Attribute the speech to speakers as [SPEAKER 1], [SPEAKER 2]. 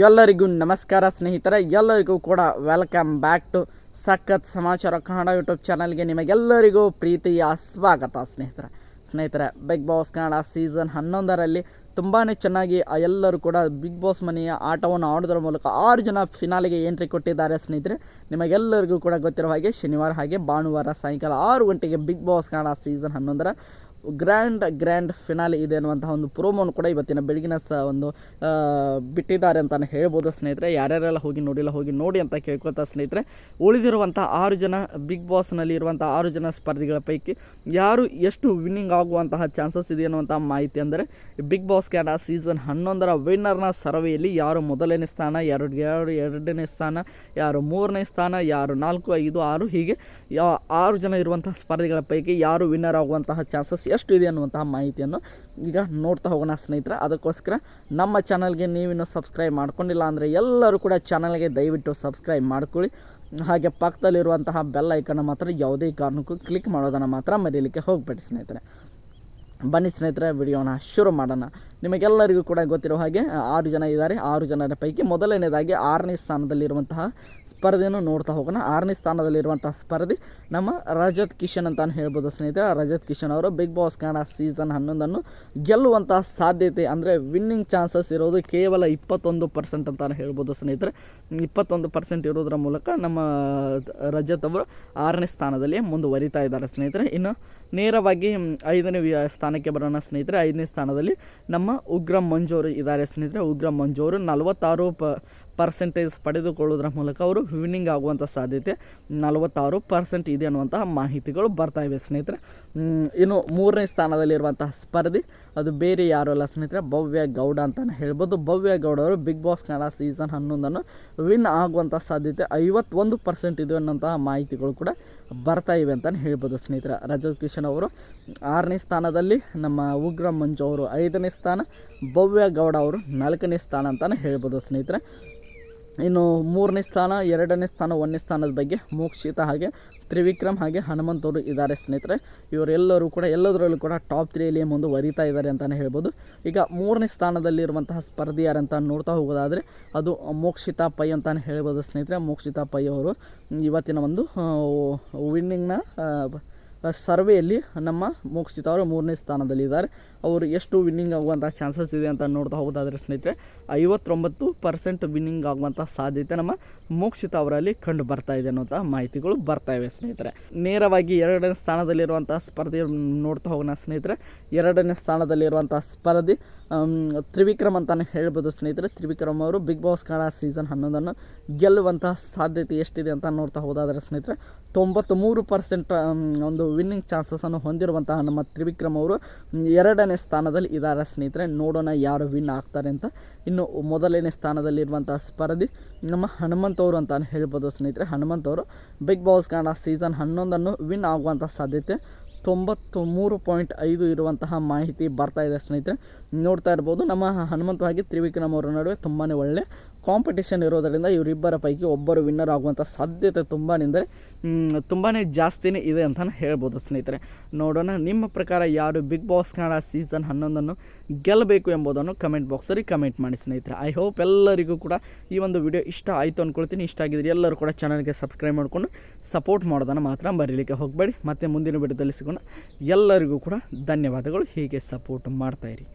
[SPEAKER 1] ಎಲ್ಲರಿಗೂ ನಮಸ್ಕಾರ ಸ್ನೇಹಿತರೆ, ಎಲ್ಲರಿಗೂ ಕೂಡ ವೆಲ್ಕಮ್ ಬ್ಯಾಕ್ ಟು ಸಖತ್ ಸಮಾಚಾರ ಕನ್ನಡ ಯೂಟ್ಯೂಬ್ ಚಾನಲ್ಗೆ ನಿಮಗೆಲ್ಲರಿಗೂ ಪ್ರೀತಿಯ ಸ್ವಾಗತ. ಸ್ನೇಹಿತರೆ ಬಿಗ್ ಬಾಸ್ ಕನ್ನಡ ಸೀಸನ್ 11ರಲ್ಲಿ ತುಂಬಾ ಚೆನ್ನಾಗಿ ಎಲ್ಲರೂ ಕೂಡ ಬಿಗ್ ಬಾಸ್ ಮನೆಯ ಆಟವನ್ನು ಆಡೋದ್ರ ಮೂಲಕ 6 ಜನ ಫಿನಾಲಿಗೆ ಎಂಟ್ರಿ ಕೊಟ್ಟಿದ್ದಾರೆ. ಸ್ನೇಹಿತರೆ, ನಿಮಗೆಲ್ಲರಿಗೂ ಕೂಡ ಗೊತ್ತಿರುವ ಹಾಗೆ ಶನಿವಾರ ಹಾಗೆ ಭಾನುವಾರ ಸಾಯಂಕಾಲ 6 ಗಂಟೆಗೆ ಬಿಗ್ ಬಾಸ್ ಕನ್ನಡ ಸೀಸನ್ 11ರ ಗ್ರ್ಯಾಂಡ್ ಫಿನಾಲಿ ಇದೆ ಅನ್ನುವಂತಹ ಒಂದು ಪ್ರೋಮೋನು ಕೂಡ ಇವತ್ತಿನ ಬೆಳಗಿನ ಬಿಟ್ಟಿದ್ದಾರೆ ಅಂತಲೇ ಹೇಳ್ಬೋದು. ಸ್ನೇಹಿತರೆ, ಯಾರ್ಯಾರೆಲ್ಲ ಹೋಗಿ ನೋಡಿಲ್ಲ ಹೋಗಿ ನೋಡಿ ಅಂತ ಕೇಳ್ಕೊತಾ ಸ್ನೇಹಿತರೆ, ಉಳಿದಿರುವಂಥ 6 ಜನ ಬಿಗ್ ಬಾಸ್ನಲ್ಲಿ ಇರುವಂಥ 6 ಜನ ಸ್ಪರ್ಧಿಗಳ ಪೈಕಿ ಯಾರು ಎಷ್ಟು ವಿನ್ನಿಂಗ್ ಆಗುವಂತಹ ಚಾನ್ಸಸ್ ಇದೆ ಅನ್ನುವಂಥ ಮಾಹಿತಿ ಅಂದರೆ ಬಿಗ್ ಬಾಸ್ ಕನ್ನಡ ಸೀಸನ್ 11ರ ವಿನ್ನರ್ನ ಸರ್ವೆಯಲ್ಲಿ ಯಾರು ಮೊದಲನೇ ಸ್ಥಾನ, ಯಾರು ಎರಡನೇ ಸ್ಥಾನ, ಯಾರು 3ನೇ ಸ್ಥಾನ, ಯಾರು 4, 5, 6 ಹೀಗೆ 6 ಜನ ಇರುವಂತಹ ಸ್ಪರ್ಧಿಗಳ ಪೈಕಿ ಯಾರು ವಿನ್ನರ್ ಆಗುವಂತಹ ಚಾನ್ಸಸ್ ಎಷ್ಟು ಇದೆ ಅನ್ನುವಂತಹ ಮಾಹಿತಿಯನ್ನು ಈಗ ನೋಡ್ತಾ ಹೋಗೋಣ ಸ್ನೇಹಿತರೆ. ಅದಕ್ಕೋಸ್ಕರ ನಮ್ಮ ಚಾನಲ್ಗೆ ನೀವಿನ್ನೂ ಸಬ್ಸ್ಕ್ರೈಬ್ ಮಾಡ್ಕೊಂಡಿಲ್ಲ ಅಂದರೆ ಎಲ್ಲರೂ ಕೂಡ ಚಾನಲ್ಗೆ ದಯವಿಟ್ಟು ಸಬ್ಸ್ಕ್ರೈಬ್ ಮಾಡ್ಕೊಳ್ಳಿ. ಹಾಗೆ ಪಕ್ಕದಲ್ಲಿರುವಂತಹ ಬೆಲ್ ಐಕನ್ನ ಮಾತ್ರ ಯಾವುದೇ ಕಾರಣಕ್ಕೂ ಕ್ಲಿಕ್ ಮಾಡೋದನ್ನು ಮಾತ್ರ ಮರೀಲಿಕ್ಕೆ ಹೋಗಬೇಡಿ ಸ್ನೇಹಿತರೆ. ಬನ್ನಿ ಸ್ನೇಹಿತರೆ, ವಿಡಿಯೋನ ಶುರು ಮಾಡೋಣ. ನಿಮಗೆಲ್ಲರಿಗೂ ಕೂಡ ಗೊತ್ತಿರೋ ಹಾಗೆ 6 ಜನ ಇದ್ದಾರೆ. 6 ಜನರ ಪೈಕಿ ಮೊದಲನೇದಾಗಿ 6ನೇ ಸ್ಥಾನದಲ್ಲಿರುವಂತಹ ಸ್ಪರ್ಧೆಯನ್ನು ನೋಡ್ತಾ ಹೋಗೋಣ. 6ನೇ ಸ್ಥಾನದಲ್ಲಿರುವಂತಹ ಸ್ಪರ್ಧಿ ನಮ್ಮ ರಜತ್ ಕಿಶನ್ ಅಂತಾನು ಹೇಳ್ಬೋದು ಸ್ನೇಹಿತರೆ. ರಜತ್ ಕಿಶನ್ ಅವರು ಬಿಗ್ ಬಾಸ್ ಕನ್ನಡ ಸೀಸನ್ 11 ಗೆಲ್ಲುವಂತಹ ಸಾಧ್ಯತೆ ಅಂದರೆ ವಿನ್ನಿಂಗ್ ಚಾನ್ಸಸ್ ಇರೋದು ಕೇವಲ 21% ಅಂತಾನು ಹೇಳ್ಬೋದು ಸ್ನೇಹಿತರೆ. 21% ಇರೋದ್ರ ಮೂಲಕ ನಮ್ಮ ರಜತ್ ಅವರು 6ನೇ ಸ್ಥಾನದಲ್ಲಿ ಮುಂದುವರಿತಾ ಇದ್ದಾರೆ ಸ್ನೇಹಿತರೆ. ಇನ್ನು ನೇರವಾಗಿ 5ನೇ ಸ್ಥಾನಕ್ಕೆ ಬರೋಣ ಸ್ನೇಹಿತರೆ. 5ನೇ ಸ್ಥಾನದಲ್ಲಿ ನಮ್ಮ ಉಗ್ರಂ ಮಂಜು ಅವರು ಇದ್ದಾರೆ ಸ್ನೇಹಿತರೆ. ಉಗ್ರಂ ಮಂಜು ಅವರು 46% ಪಡೆದುಕೊಳ್ಳೋದ್ರ ಮೂಲಕ ಅವರು ವಿನ್ನಿಂಗ್ ಆಗುವಂಥ ಸಾಧ್ಯತೆ 46% ಇದೆ ಅನ್ನುವಂತಹ ಮಾಹಿತಿಗಳು ಬರ್ತಾ ಇವೆ ಸ್ನೇಹಿತರೆ. ಇನ್ನು 3ನೇ ಸ್ಥಾನದಲ್ಲಿರುವಂತಹ ಸ್ಪರ್ಧಿ ಅದು ಬೇರೆ ಯಾರು ಅಲ್ಲ ಸ್ನೇಹಿತರೆ, ಭವ್ಯ ಗೌಡ ಅಂತಲೇ ಹೇಳ್ಬೋದು. ಭವ್ಯ ಗೌಡ ಅವರು Bigg Boss Kannada season 11 win ಆಗುವಂಥ ಸಾಧ್ಯತೆ 51% ಇದೆ ಅನ್ನೋಂತಹ ಮಾಹಿತಿಗಳು ಕೂಡ ಬರ್ತಾ ಇವೆ ಅಂತಲೇ ಹೇಳ್ಬೋದು ಸ್ನೇಹಿತರೆ. ರಜತ್ ಕಿಶನ್ ಅವರು 6ನೇ ಸ್ಥಾನದಲ್ಲಿ, ನಮ್ಮ ಉಗ್ರಂ ಮಂಜು ಅವರು 5ನೇ ಸ್ಥಾನ, ಭವ್ಯ ಗೌಡ ಅವರು 4ನೇ ಸ್ಥಾನ ಅಂತಲೇ ಹೇಳ್ಬೋದು ಸ್ನೇಹಿತರೆ. ಇನ್ನು 3ನೇ ಸ್ಥಾನ, 2ನೇ ಸ್ಥಾನ, 1ನೇ ಸ್ಥಾನದ ಬಗ್ಗೆ ಮೋಕ್ಷಿತ ಹಾಗೆ ತ್ರಿವಿಕ್ರಮ್ ಹಾಗೆ ಹನುಮಂತ್ ಅವರು ಇದ್ದಾರೆ ಸ್ನೇಹಿತರೆ. ಇವರೆಲ್ಲರೂ ಕೂಡ ಎಲ್ಲದರಲ್ಲೂ ಕೂಡ ಟಾಪ್ 3ಯಲ್ಲಿ ಮುಂದುವರಿತಾ ಇದ್ದಾರೆ ಅಂತಲೇ ಹೇಳ್ಬೋದು. ಈಗ 3ನೇ ಸ್ಥಾನದಲ್ಲಿರುವಂತಹ ಸ್ಪರ್ಧಿ ಯಾರಂತ ನೋಡ್ತಾ ಹೋಗೋದಾದರೆ ಅದು ಮೋಕ್ಷಿತಾ ಪೈ ಅಂತಲೇ ಹೇಳ್ಬೋದು ಸ್ನೇಹಿತರೆ. ಮೋಕ್ಷಿತಾ ಪೈ ಅವರು ಇವತ್ತಿನ ಒಂದು ವಿನ್ನಿಂಗ್ನ ಸರ್ವೆಯಲ್ಲಿ ನಮ್ಮ ಮೋಕ್ಷಿತ ಅವರು 3ನೇ ಸ್ಥಾನದಲ್ಲಿದ್ದಾರೆ. ಅವರು ಎಷ್ಟು ವಿನ್ನಿಂಗ್ ಆಗುವಂಥ ಚಾನ್ಸಸ್ ಇದೆ ಅಂತ ನೋಡ್ತಾ ಹೋಗೋದಾದರೆ ಸ್ನೇಹಿತರೆ 59% ವಿನ್ನಿಂಗ್ ಆಗುವಂಥ ಸಾಧ್ಯತೆ ನಮ್ಮ ಮೋಕ್ಷಿತ ಅವರಲ್ಲಿ ಕಂಡು ಬರ್ತಾ ಇದೆ ಅನ್ನೋಂಥ ಮಾಹಿತಿಗಳು ಬರ್ತಾ ಇವೆ ಸ್ನೇಹಿತರೆ. ನೇರವಾಗಿ 2ನೇ ಸ್ಥಾನದಲ್ಲಿರುವಂಥ ಸ್ಪರ್ಧೆ ನೋಡ್ತಾ ಹೋಗೋಣ ಸ್ನೇಹಿತರೆ. 2ನೇ ಸ್ಥಾನದಲ್ಲಿರುವಂಥ ಸ್ಪರ್ಧಿ ತ್ರಿವಿಕ್ರಮ್ ಅಂತಲೇ ಹೇಳ್ಬೋದು ಸ್ನೇಹಿತರೆ. ತ್ರಿವಿಕ್ರಮ್ ಅವರು ಬಿಗ್ ಬಾಸ್ ಕನ್ನಡ ಸೀಸನ್ 11 ಗೆಲ್ಲುವಂತಹ ಸಾಧ್ಯತೆ ಎಷ್ಟಿದೆ ಅಂತ ನೋಡ್ತಾ ಹೋದಾದರೆ ಸ್ನೇಹಿತರೆ 93% ಒಂದು ವಿನ್ನಿಂಗ್ ಚಾನ್ಸಸನ್ನು ಹೊಂದಿರುವಂತಹ ನಮ್ಮ ತ್ರಿವಿಕ್ರಮ್ ಅವರು 2ನೇ ಸ್ಥಾನದಲ್ಲಿ ಇದ್ದಾರೆ ಸ್ನೇಹಿತರೆ. ನೋಡೋಣ ಯಾರು ವಿನ್ ಆಗ್ತಾರೆ ಅಂತ. ಇನ್ನು ಮೊದಲನೇ ಸ್ಥಾನದಲ್ಲಿರುವಂತಹ ಸ್ಪರ್ಧಿ ನಮ್ಮ ಹನುಮಂತ್ ಅವರು ಅಂತ ಹೇಳ್ಬೋದು ಸ್ನೇಹಿತರೆ. ಹನುಮಂತ್ ಅವರು Bigg Boss Kannada season 11 win ಆಗುವಂಥ ಸಾಧ್ಯತೆ 93.5 ಇರುವಂತಹ ಮಾಹಿತಿ ಬರ್ತಾ ಇದೆ ಸ್ನೇಹಿತರೆ. ನೋಡ್ತಾ ಇರ್ಬೋದು, ನಮ್ಮ ಹನುಮಂತ ಹಾಗೆ ತ್ರಿವಿಕ್ರಮ್ ಅವರ ನಡುವೆ ತುಂಬಾ ಒಳ್ಳೆ ಕಾಂಪಿಟೇಷನ್ ಇರೋದರಿಂದ ಇವರಿಬ್ಬರ ಪೈಕಿ ಒಬ್ಬರು ವಿನ್ನರ್ ಆಗುವಂಥ ಸಾಧ್ಯತೆ ತುಂಬಾ ಜಾಸ್ತಿನೇ ಇದೆ ಅಂತಲೇ ಹೇಳ್ಬೋದು ಸ್ನೇಹಿತರೆ. ನೋಡೋಣ ನಿಮ್ಮ ಪ್ರಕಾರ ಯಾರು ಬಿಗ್ ಬಾಸ್ ಕನ್ನಡ ಸೀಸನ್ 11 ಗೆಲ್ಲಬೇಕು ಎಂಬುದನ್ನು ಕಮೆಂಟ್ ಬಾಕ್ಸಲ್ಲಿ ಕಮೆಂಟ್ ಮಾಡಿ ಸ್ನೇಹಿತರೆ. ಐ ಹೋಪ್ ಎಲ್ಲರಿಗೂ ಕೂಡ ಈ ಒಂದು ವಿಡಿಯೋ ಇಷ್ಟ ಆಯಿತು ಅಂದ್ಕೊಳ್ತೀನಿ. ಇಷ್ಟ ಆಗಿದ್ರೆ ಎಲ್ಲರೂ ಕೂಡ ಚಾನಲ್ಗೆ ಸಬ್ಸ್ಕ್ರೈಬ್ ಮಾಡಿಕೊಂಡು ಸಪೋರ್ಟ್ ಮಾಡೋದನ್ನು ಮಾತ್ರ ಬರೀಲಿಕ್ಕೆ ಹೋಗಬೇಡಿ. ಮತ್ತು ಮುಂದಿನ ವಿಡಿಯೋದಲ್ಲಿ ಸಿಗೋಣ. ಎಲ್ಲರಿಗೂ ಕೂಡ ಧನ್ಯವಾದಗಳು. ಹೀಗೆ ಸಪೋರ್ಟ್ ಮಾಡ್ತಾಯಿರಿ.